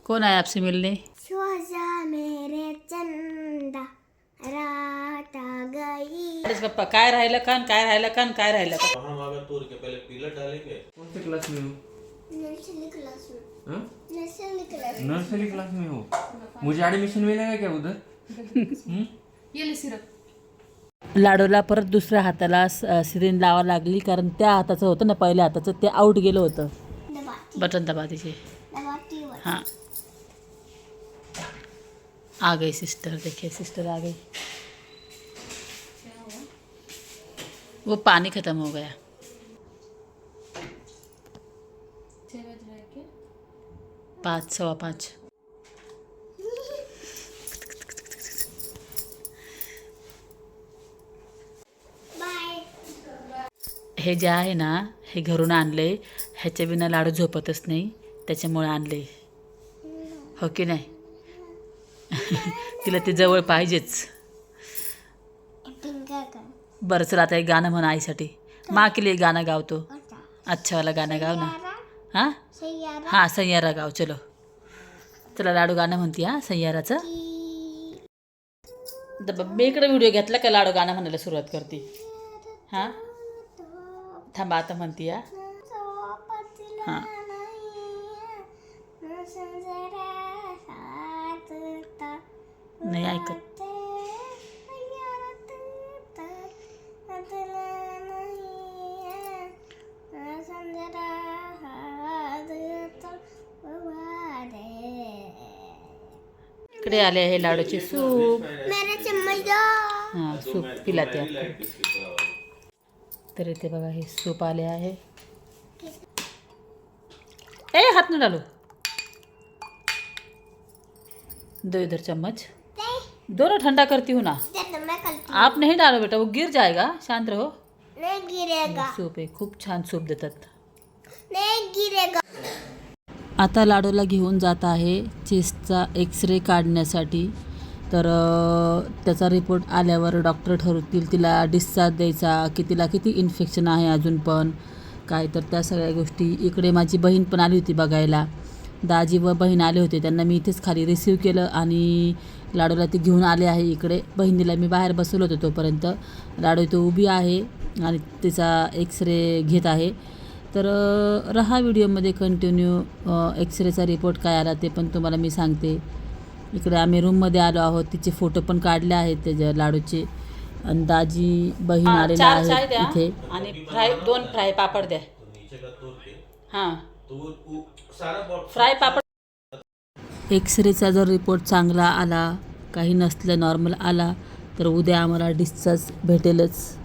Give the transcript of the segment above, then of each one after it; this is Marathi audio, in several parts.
कौन आया आपसे मिलने? मेरे चंदा रात आ गई। अरे पप्पा काय राहिलं कान काय राहिलं कान काय राहिलं का? वहाँ वाला तोड़ के पहले पीला डालेंगे। कौन से क्लास में हो? नर्सरी क्लास में। हाँ? नर्सरी क्लास में। नर्सरी क्लास में हो? मुझे एडमिशन मिलेगा क्या उधर? ये ले सिरप. लाडूला परत दुसऱ्या हाताला सिरिंज लावा लागली कारण त्या हाताचं होतं ना पहिल्या हाताचं ते आउट गेलं होतं. दबाती बटन दबा दीजिए. दबाती हुआ। हाँ आ गई सिस्टर, देखिए सिस्टर आ गई. वो पानी ख़त्म हो गया. 6 बज रहा है क्या? 5 सवा 5. बाय। हे जे आहे ना हे घरून आणले, ह्याच्या बिना लाडू झोपतच नाही त्याच्यामुळे आणले. हो की नाही? तिला ते जवळ पाहिजेच. पिंका का बरं चला आता एक गाणं म्हणा आईसाठी. माँ के लिए गाणं गावतो. अच्छा वाला गाणं गाव ना. हां सैयारा हां सैयारा गाव. चलो चला लाडू गाणं म्हणते. हां सैयाराचं. मी इकडे व्हिडिओ घेतला का लाडू गाणं म्हणायला सुरुवात करते. हां थांबा आता म्हणते. हां नाही ऐकत. इकडे आले आहे लाडूचे सूप. मेरा चम्मच दो। हां सूप पिलाते आपको. तर इथे बघा हे सूप आले आहे. ए हाथ न डालो. दो इधर चम्मच. दो ना ठंडा करती हूँ ना. मैं कल आप नहीं डालो बेटा वो गिर जाएगा. शांत रहो. नहीं गिरेगा। सूप आहे खूप छान सूप देतात. नहीं गिरेगा। आता लाडूला घेऊन जात आहे चेस्टचा एक्सरे काढण्यासाठी. तर त्याचा रिपोर्ट आल्यावर डॉक्टर ठरवतील तिला डिस्चार्ज द्यायचा की तिला किती इन्फेक्शन आहे अजून पण काय. तर त्या सगळ्या गोष्टी. इकडे माझी बहीण पण आली होती बघायला. दाजी व बहीण आले होते. त्यांना मी इथेच खाली रिसीव केलं आणि लाडूला ते घेऊन आले आहे इकडे. बहिणीला मी बाहेर बसवलं होतं तोपर्यंत. लाडू इथं उभी आहे आणि तिचा एक्सरे घेत आहे. तर रहा व्हिडिओमध्ये कंटिन्यू. एक्सरेचा रिपोर्ट काय आला ते पण तुम्हाला मी सांगते. इकडे आम्ही रूममध्ये आलो आहोत. तिचे फोटो पण काढले आहेत त्याच्या लाडूचे. आणि दाजी बहीण आलेला आहे इथे. आणि फ्राय 2 फ्राय पापड द्या. हां फ्राय पापड. एक्सरेचा जर रिपोर्ट चांगला आला काही नसलं नॉर्मल आला तर उद्या आम्हाला डिस्चार्ज भेटेलच.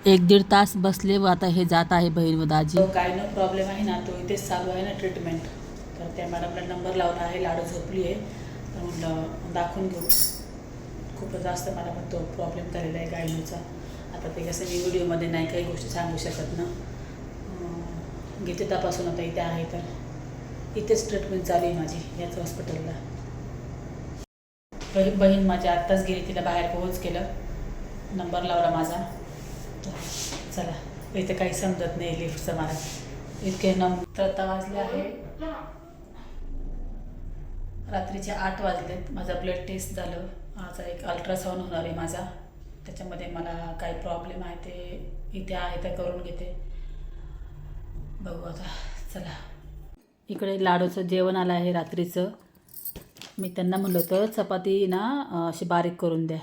एक दीड तास बसले व आता हे जात आहे बहीण व दाजी. काय न प्रॉब्लेम आहे ना तो इथेच चालू आहे ना ट्रीटमेंट. तर त्या मॅडमला नंबर लावला आहे. लाडू झोपली आहे तर म्हटलं दाखवून घेऊ. खूपच जास्त मला पण तो प्रॉब्लेम झालेला आहे गायनूचा. आता ते कसं मी व्हिडिओमध्ये नाही काही गोष्टी सांगू शकत ना. घेते तपासून आता इथे आहे तर इथेच ट्रीटमेंट चालू आहे माझी याच हॉस्पिटलला. बहीण माझी आत्ताच गेली. तिला बाहेर पोहोच केलं. नंबर लावला माझा. चला इथे काही समजत नाही लिफ्टचं मला. इतके नंतर वाजले आहे रात्रीचे 8 वाजलेत. माझा ब्लड टेस्ट झालं. माझा एक अल्ट्रासाऊंड होणार आहे माझा. त्याच्यामध्ये मला काही प्रॉब्लेम आहे ते इथे आहे ते करून घेते. बघू आता. चला इकडे लाडूचं जेवण आलं आहे रात्रीचं. मी त्यांना म्हणलं होतं चपाती ना अशी बारीक करून द्या.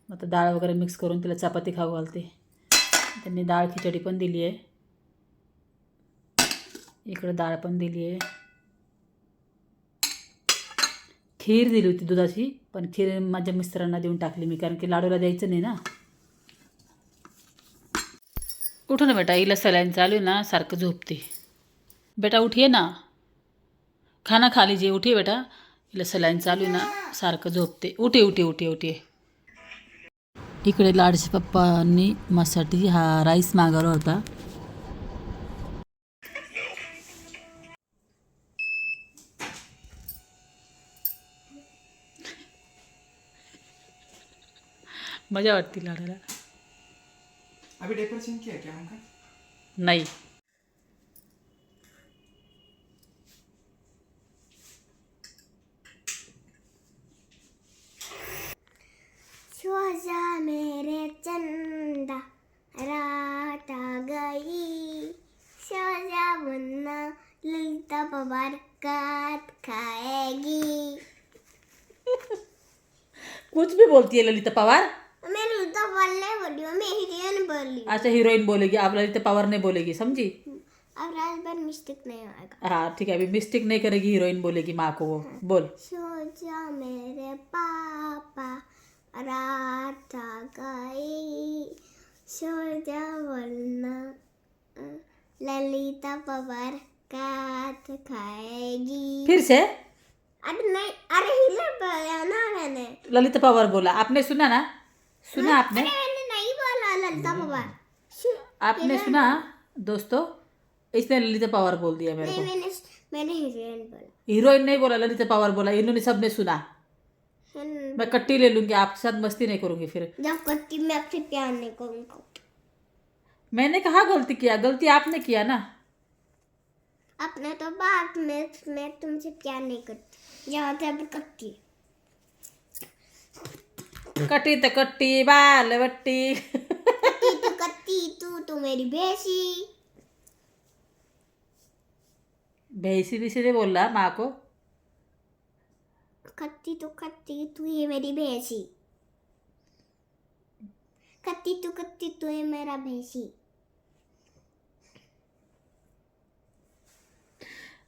मग आता डाळ वगैरे मिक्स करून तिला चपाती खाऊ घालते. त्यांनी डाळ खिचडी पण दिली आहे. इकडं डाळ पण दिली आहे. खीर दिली होती दुधाची पण खीर माझ्या मिस्टरांना देऊन टाकली मी कारण की लाडूला द्यायचं नाही ना. उठो ना बेटा. हिला सलाईन चालू आहे ना सारखं झोपते. बेटा उठिए ना. खाना खा लीजिए. उठिए बेटा. हिला सलाईन चालू आहे ना सारखं झोपते. उठिए. इकडे लाडच्या पप्पांनी माझ्यासाठी हा राईस मागवला होता. मजा वाटते लाडाला. अभी डायपर चेंज किया क्या हमका? नाही. सो जा मेरे चंदा रात आ गई. सो जा वरना ललिता पवार काट खाएगी. कुछ भी बोलती है ललिता पवार. मैं ललिता पवार नहीं बोली हूँ, मैं हीरोइन बोली. अच्छा हीरोइन बोलेगी, आप ललिता पवार नहीं बोलेगी, समझी. अब रात भर मिस्टेक नहीं होगा. हाँ ठीक है, अभी मिस्टेक नहीं करेगी, हीरोइन बोलेगी माँ को वो. बोल. सो जा मेरे पापा रात आ गई. सो जा वरना ललिता पवार काट खाएगी. फिर से अरे नहीं, अरे हिलर बोला ना मैंने. ललिता पवार बोला. आपने सुना ना, सुना आपने, अरे मैंने नहीं बोला ललिता पवार. आपने सुना दोस्तों, इसने ललिता पवार बोल दिया मेरे नहीं, को. मैंने हीरोइन बोला. हीरोइन नहीं बोला, ललिता पवार बोला. इन्होंने सबने सुना. मैं कट्टी ले लूंगी, आपके साथ मस्ती नहीं करूंगी फिर. जब कट्टी मैं आपसे प्यार नहीं करूँगा. मैंने कहा गलती किया, गलती आपने किया ना. अपने तो बात में मैं तुमसे प्यार नहीं करती. यहाँ तक कट्टी. कट्टी तो कट्टी, बाल बट्टी. कट्टी तू तो मेरी बेसी. भैंसी भी से बोल रहा माँ को. कट्टी तू ही मेरी भैंसी. कट्टी तू ही मेरा भैंसी.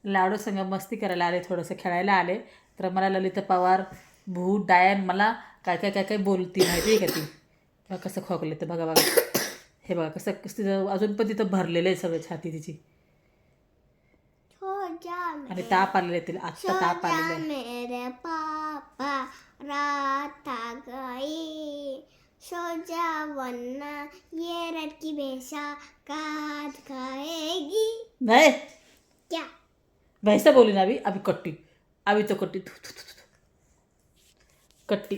लाडू संग मस्ती करायला आले, थोडंसं खेळायला आले, तर मला ललिता पवार भूत डायन मला काय काय काय काय बोलती माहिती आहे का ती. बघा कसं खोकले तर बघा बघा. हे बघा कसं कसं तिथं अजून पण तिथं भरलेलं आहे सगळं छाती तिची. हो जा आणि ताप आलेलं आहे तिला, आत्ता ताप आलेलं आहे. मेरे पापा रात आ गई. सो जा वरना ये रात की भैंसा काट खाएगी. नाही क्या भैंसा बोली ना अभी कट्टी. अभी तो कट्टी कट्टी.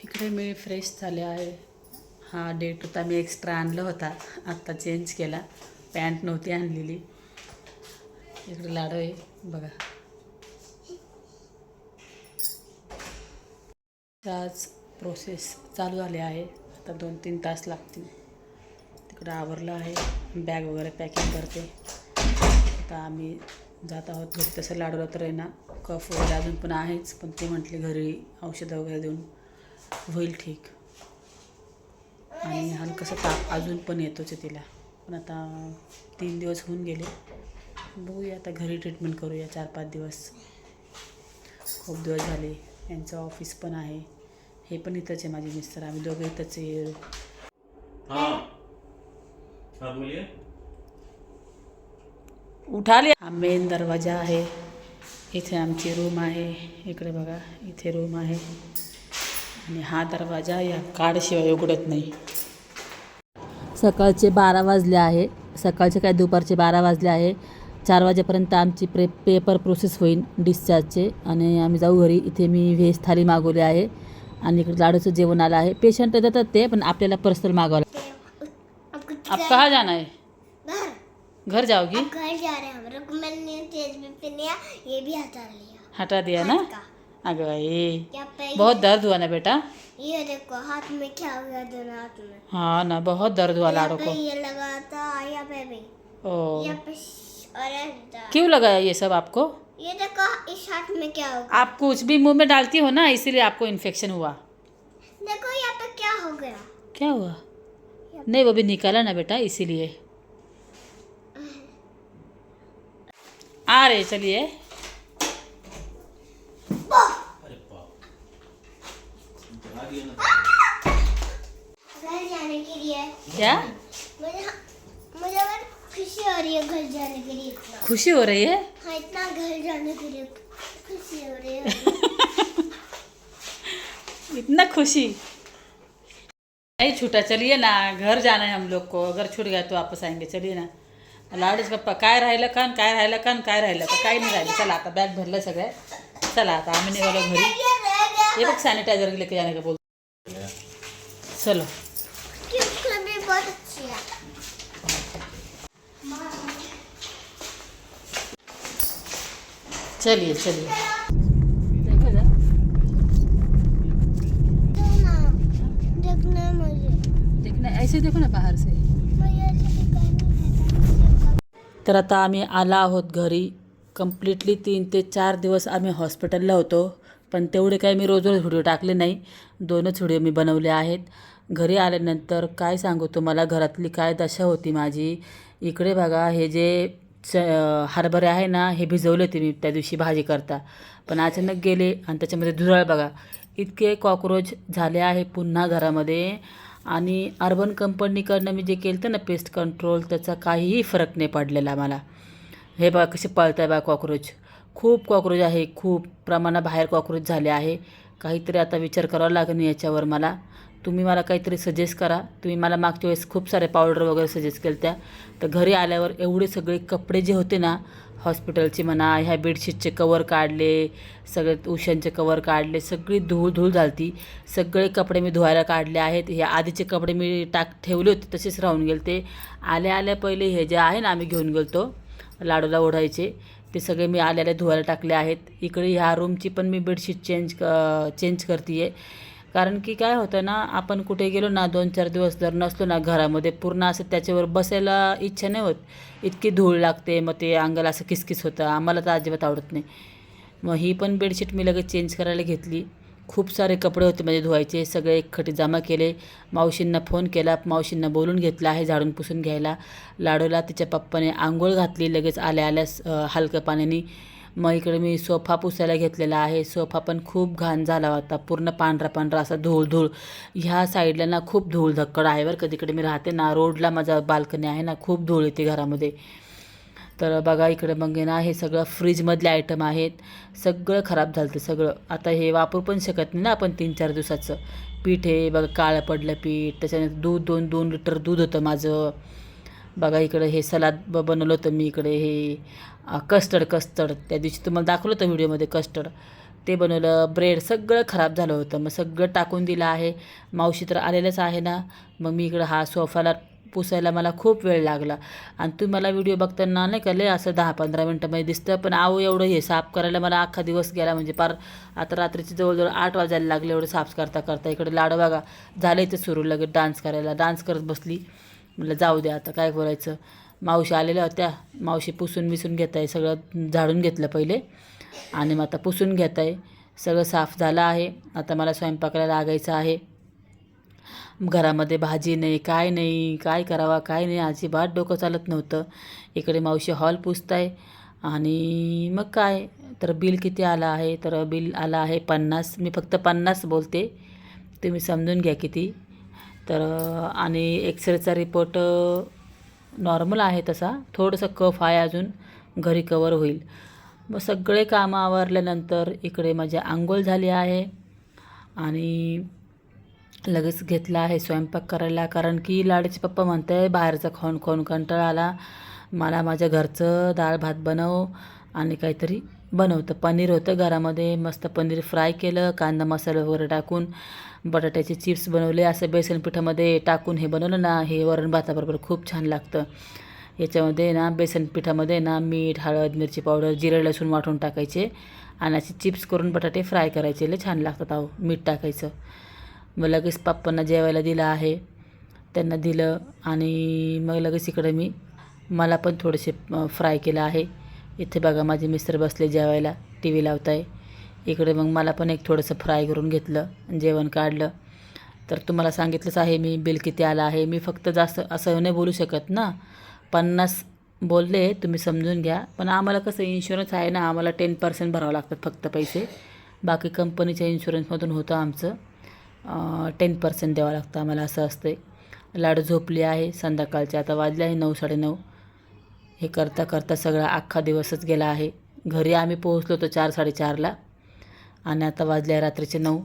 इकडे मी फ्रेश झाले आहे. हा डेट होता, मी एक्स्ट्रा आणला होता, आत्ता चेंज केला. पॅन्ट नव्हती आणलेली. इकडे लाडू आहे बघा. आज प्रोसेस चालू झाली आहे. आता 2-3 तास लागतील. तिकडं आवरलं आहे, बॅग वगैरे पॅकिंग करते. आता आम्ही जात आहोत घरी. तसं लाडूला तर आहे ना कफ वगैरे अजून पण आहेच, पण ते म्हटले घरी औषधं वगैरे देऊन होईल ठीक. आणि हलकंसं ताप अजून पण येतोच आहे तिला. पण आता 3 दिवस होऊन गेले. बघूया आता घरी ट्रीटमेंट करूया 4-5 दिवस. खूप दिवस झाले. यांचं ऑफिस पण आहे, हे पण इथंच आहे. माझे मिस्टर आम्ही दोघं इथंच आहे. हाँ बोलिए. उठा लिया. हा मेन दरवाजा आहे. इथे आमची रूम आहे. इकडे बघा इथे रूम आहे. आणि हा दरवाजा या कार्डशिवाय उघडत नाही. सकाळचे 12 वाजले आहे. सकाळचे काय दुपारचे 12 वाजले आहे. 4 वाजेपर्यंत आमची पेपर प्रोसेस होईल डिस्चार्जचे, आणि आम्ही जाऊ घरी. इथे मी व्हेज थाली मागवली आहे, आणि इकडे लाडूचं जेवण आलं आहे. पेशंट देतात ते, पण आपल्याला पर्सनल मागवायला. आप कहाँ जाना है? घर जाओगी? घर जा रहे हैं हम लोग. मैंने तेज भी पहनिया, ये भी हटा लिया. हटा दिया ना. का. अगं ये क्या पे बहुत दर्द हुआ ना बेटा. ये देखो हाथ में क्या हो गया दोनों हाथ में. हाँ ना, बहुत दर्द हुआ लाडू यहाँ को. पे ये लगा था, यहाँ पे भी, ओ यहाँ पे और ऐसा. क्यों लगाया ये सब आपको? ये देखो इस हाथ में क्या होगा. आप कुछ भी मुंह में डालती हो ना, इसीलिए आपको इन्फेक्शन हुआ. देखो यहाँ पे क्या हो गया. क्या हुआ? नहीं वो भी निकाला ना बेटा, इसीलिए. आ रहे चलिए. घर जाने के लिए क्या मुझे मुझे बहुत खुशी हो रही है घर जाने के लिए. इतना खुशी हो रही है? हाँ, इतना घर जाने के लिए खुशी हो रही है. इतना खुशी नहीं छूटा. चलिए ना, घर जाना है हम लोग को. अगर छूट गया तो वापस आएंगे. चलिए ना. लाडूच पप्पा काय राहिलं कण, काय राहिलं कण, काय राहिलं का, काही नाही राहिलं. चला आता बॅग भरलं सगळं. चला आता आम्ही निघालो घरी. ये रह गया. ये बघ सॅनिटायझर लेके जाने का बोल. चलो क्योंकि भी बहुत अच्छी है। चलिए चलिए देखो जा तो ना देखना है मुझे। देखना ऐसे देखो ना बाहेर से. मुझे ऐसे दिखाई तर आता आम्ही आला आहोत घरी. कम्प्लिटली 3 ते 4 दिवस आम्ही हॉस्पिटलला होतो. पण तेवढे काही मी रोज रोज व्हिडिओ टाकले नाही. 2च व्हिडिओ मी बनवले आहेत. घरी आल्यानंतर काय सांगू तुम्हाला, घरातली काय दशा होती माझी. इकडे बघा, हे जे हरभरे आहे ना, हे भिजवले होते मी त्या दिवशी भाजी करता. पण अचानक गेले आणि त्याच्यामध्ये धुराळ बघा. इतके कॉक्रोच झाले आहे पुन्हा घरामध्ये. आणि अर्बन कंपनीकडनं मी जे केलं होतं ना पेस्ट कंट्रोल, त्याचा काहीही फरक नाही पडलेला मला. हे बघा कसे पळत आहे बघा कॉक्रोच. खूप कॉक्रोच आहे, खूप प्रमाणाबाहेर कॉक्रोच झाले आहे. काहीतरी आता विचार करावा लागेल याच्यावर मला. तुम्ही मला काहीतरी सजेस्ट करा. तुम्ही मला मागच्या वेळेस खूप सारे पावडर वगैरे सजेस्ट केल्या त्या. तर घरी आल्यावर एवढे सगळे कपडे जे होते ना हॉस्पिटलचे म्हणा, ह्या बेडशीटचे कवर काढले, सगळे उशांचे कवर काढले, सगळी धूळ झालती. सगळे कपडे मी धुवायला काढले आहेत. हे आधीचे कपडे मी ठेवले होते तसेच राहून गेले. ते आल्या पहिले हे जे आहे ना आम्ही घेऊन गेलतो लाडूला ओढायचे, ते सगळे मी आल्याला धुवायला टाकले आहेत. इकडे ह्या रूमची पण मी बेडशीट चेंज करते आहे. कारण की काय होतं ना, आपण कुठे गेलो ना 2-4 दिवस जर नसलो ना घरामध्ये, पूर्ण असं त्याच्यावर बसायला इच्छा नाही होत. इतकी धूळ लागते, मग ते अंगाला असं किसकिस होतं. आम्हाला तर अजिबात आवडत नाही. मग ही पण बेडशीट मी लगेच चेंज करायला घेतली. खूप सारे कपडे होते म्हणजे धुवायचे, सगळे एकखटी जमा केले. मावशींना फोन केला, मावशींना बोलून घेतलं आहे झाडून पुसून घ्यायला. लाडूला तिच्या पप्पाने आंघोळ घातली लगेच आल्या हलक्या पाण्याने. मग इकडे मी सोफा पुसायला घेतलेला आहे. सोफा पण खूप घाण झाला होता, पूर्ण पांढरा असा धूळ. ह्या साईडला ना खूप धूळ धक्कड आहे बरं का. तिकडे मी राहते ना, रोडला माझा बाल्कनी आहे ना, खूप धूळ येते घरामध्ये. तर बघा इकडे मग ना हे सगळं फ्रीजमधले आयटम आहेत, सगळं खराब झालं सगळं. आता हे वापरू पण शकत नाही ना आपण 3-4 दिवसाचं. पीठ आहे बघा, काळं पडलं पीठ. त्याच्यानंतर दूध 2 लिटर दूध होतं माझं. बघा इकडे हे सलाद बनवलं होतं मी. इकडे हे कस्टर्ड त्या दिवशी तुम्हाला दाखवलं होतं व्हिडिओमध्ये कस्टर्ड, ते बनवलं. ब्रेड सगळं खराब झालं होतं. मग सगळं टाकून दिलं आहे. मावशी तर आलेलंच आहे ना. मग मी इकडं हा सोफाला पुसायला मला खूप वेळ लागला. आणि तुम्ही मला व्हिडिओ बघताना नाही का लय असं 10-15 मिनटामध्ये दिसतं, पण एवढं हे साफ करायला मला अख्खा दिवस गेला. म्हणजे पार आता रात्रीचे जवळजवळ 8 वाजायला लागले एवढं साफ करता. इकडे लाडू बघा झालं इथं सुरू, लगेच डान्स करत बसली. म्हटलं जाऊ द्या आता काय करायचं. मावशी आलेल्या होत्या, मावशी पुसून घेत आहे, सगळं झाडून घेतलं पहिले आणि मग आता पुसून घेत आहे. सगळं साफ झालं आहे. आता मला स्वयंपाकाला लागायचं आहे. घरामध्ये भाजी नाही, काय करावा काय नाही, अजिबात डोकं चालत नव्हतं. इकडे मावशी हॉल पुसत आहे. आणि मग काय तर बिल किती आलं आहे, तर बिल आलं आहे 50. मी फक्त 50 बोलते, तुम्ही समजून घ्या किती. तर आणि एक्सरेचा रिपोर्ट नॉर्मल आहे तसा, थोडंसं कफ आहे अजून, घरी कवर होईल. मग सगळे कामं आवरल्यानंतर इकडे माझी आंघोळ झाली आहे आणि लगेच घेतला आहे स्वयंपाक करायला. कारण की लाडूचे पप्पा म्हणत आहे बाहेरचं खाऊन कंटाळा आला, मला माझ्या घरचं डाळ भात बनव आणि काहीतरी बनवतं. पनीर होतं घरामध्ये, मस्त पनीर फ्राय केलं, कांदा मसाला वगैरे टाकून. बटाट्याचे चिप्स बनवले, असं बेसन पिठामध्ये टाकून हे बनवलं ना, हे वरण भाताबरोबर खूप छान लागतं. याच्यामध्ये ना बेसन पिठामध्ये ना मीठ, हळद, मिरची पावडर, जिरे लसूण वाटून टाकायचे आणि असे चिप्स करून बटाटे फ्राय करायचे, लय छान लागतात. मीठ टाकायचं. मग लगेच पप्पांना जेवायला दिलं आहे, त्यांना दिलं. आणि मग लगेच इकडे मला पण थोडेसे फ्राय केलं आहे. इथे बघा माझे मिस्टर बसले जेवायला, टी व्ही लावत आहे. इकडे मग मला पण एक थोडंसं फ्राय करून घेतलं, जेवण काढलं. तर तुम्हाला सांगितलंच आहे मी बिल किती आलं आहे. मी फक्त जास्त असं नाही बोलू शकत ना, 50 बोलले, तुम्ही समजून घ्या. पण आम्हाला कसं इन्शुरन्स आहे ना, आम्हाला 10% भरावं लागतात फक्त पैसे. बाकी कंपनीच्या इन्शुरन्समधून होतं आमचं, 10% द्यावं लागतं आम्हाला, असं असतं. लाडू झोपली आहे संध्याकाळचे, आता वाजले आहे 9-9:30. हे करता सगळा अख्खा दिवसच गेला आहे. घरी आम्ही पोहोचलो होतो 4-4:30ला आणि आता वाजले आहे रात्रीचे 9.